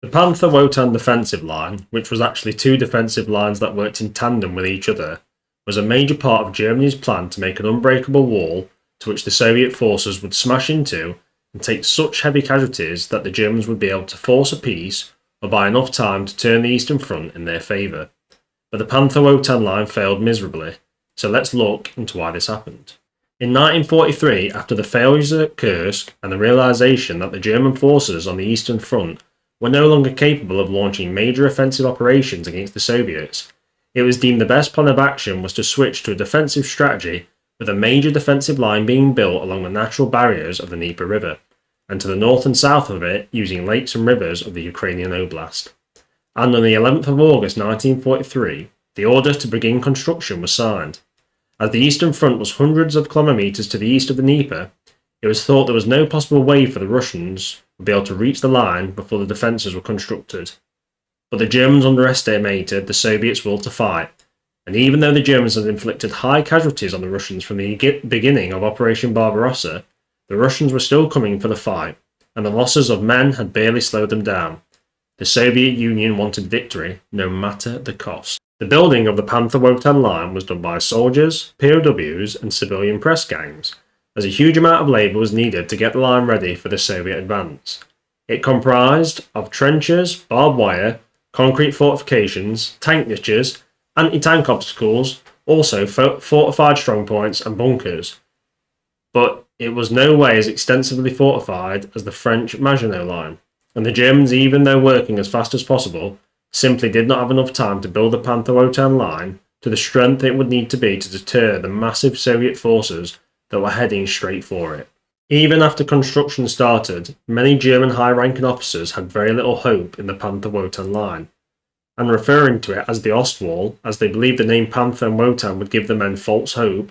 The Panther Wotan defensive line, which was actually two defensive lines that worked in tandem with each other, was a major part of Germany's plan to make an unbreakable wall to which the Soviet forces would smash into and take such heavy casualties that the Germans would be able to force a peace or buy enough time to turn the Eastern Front in their favour. But the Panther Wotan line failed miserably, so let's look into why this happened. In 1943, after the failures at Kursk and the realisation that the German forces on the Eastern Front were no longer capable of launching major offensive operations against the Soviets, it was deemed the best plan of action was to switch to a defensive strategy with a major defensive line being built along the natural barriers of the Dnieper River, and to the north and south of it using lakes and rivers of the Ukrainian Oblast. And on the 11th of August 1943, the order to begin construction was signed. As the Eastern Front was hundreds of kilometres to the east of the Dnieper, it was thought there was no possible way for the Russians would be able to reach the line before the defences were constructed. But the Germans underestimated the Soviets' will to fight, and even though the Germans had inflicted high casualties on the Russians from the beginning of Operation Barbarossa, the Russians were still coming for the fight, and the losses of men had barely slowed them down. The Soviet Union wanted victory, no matter the cost. The building of the Panther Wotan line was done by soldiers, POWs, and civilian press gangs, as a huge amount of labour was needed to get the line ready for the Soviet advance. It comprised of trenches, barbed wire, concrete fortifications, tank ditches, anti-tank obstacles, also fortified strongpoints and bunkers. But it was no way as extensively fortified as the French Maginot Line, and the Germans, even though working as fast as possible, simply did not have enough time to build the Panther Wotan line to the strength it would need to be to deter the massive Soviet forces that were heading straight for it. Even after construction started, many German high-ranking officers had very little hope in the Panther Wotan line, and referring to it as the Ostwall, as they believed the name Panther and Wotan would give the men false hope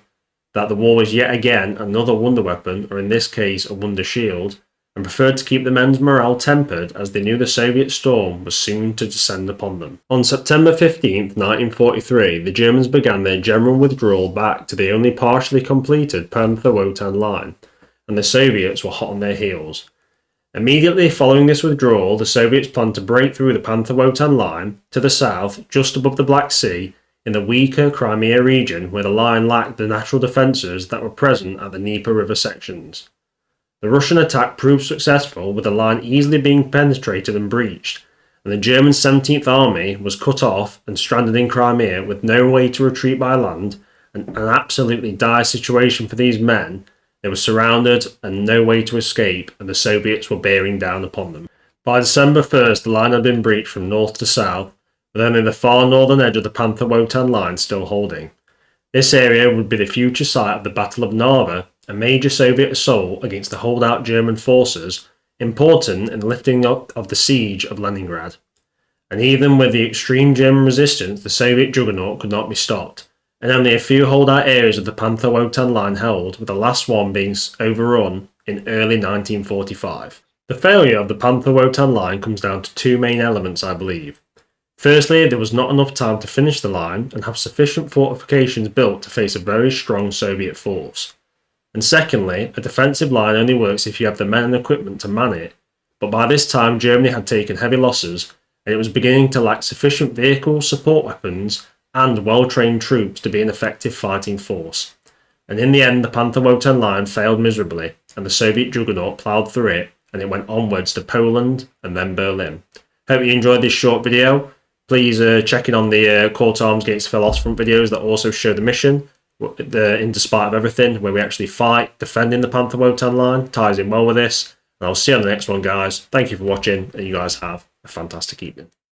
that the wall was yet again another wonder weapon, or in this case a wonder shield, and preferred to keep the men's morale tempered as they knew the Soviet storm was soon to descend upon them. On September 15, 1943, the Germans began their general withdrawal back to the only partially completed Panther Wotan line, and the Soviets were hot on their heels. Immediately following this withdrawal, the Soviets planned to break through the Panther Wotan line to the south, just above the Black Sea, in the weaker Crimea region where the line lacked the natural defences that were present at the Dnieper River sections. The Russian attack proved successful, with the line easily being penetrated and breached, and the German 17th Army was cut off and stranded in Crimea with no way to retreat by land, and an absolutely dire situation for these men. They were surrounded and no way to escape, and the Soviets were bearing down upon them. By December 1st, the line had been breached from north to south, with only the far northern edge of the Panther Wotan line still holding. This area would be the future site of the Battle of Narva, a major Soviet assault against the holdout German forces, important in the lifting up of the siege of Leningrad. And even with the extreme German resistance, the Soviet juggernaut could not be stopped, and only a few holdout areas of the Panther Wotan line held, with the last one being overrun in early 1945. The failure of the Panther Wotan line comes down to two main elements, I believe. Firstly, there was not enough time to finish the line and have sufficient fortifications built to face a very strong Soviet force. And secondly, a defensive line only works if you have the men and equipment to man it, but by this time Germany had taken heavy losses, and it was beginning to lack sufficient vehicles, support weapons, and well-trained troops to be an effective fighting force. And in the end, the Panther Wotan line failed miserably, and the Soviet juggernaut ploughed through it, and it went onwards to Poland and then Berlin. Hope you enjoyed this short video. Please check in on the Court Arms Gates Fell Ostfront videos that also show the mission, in despite of everything, where we actually fight, defending the Panther Wotan line. Ties in well with this. And I'll see you on the next one, guys. Thank you for watching, and you guys have a fantastic evening.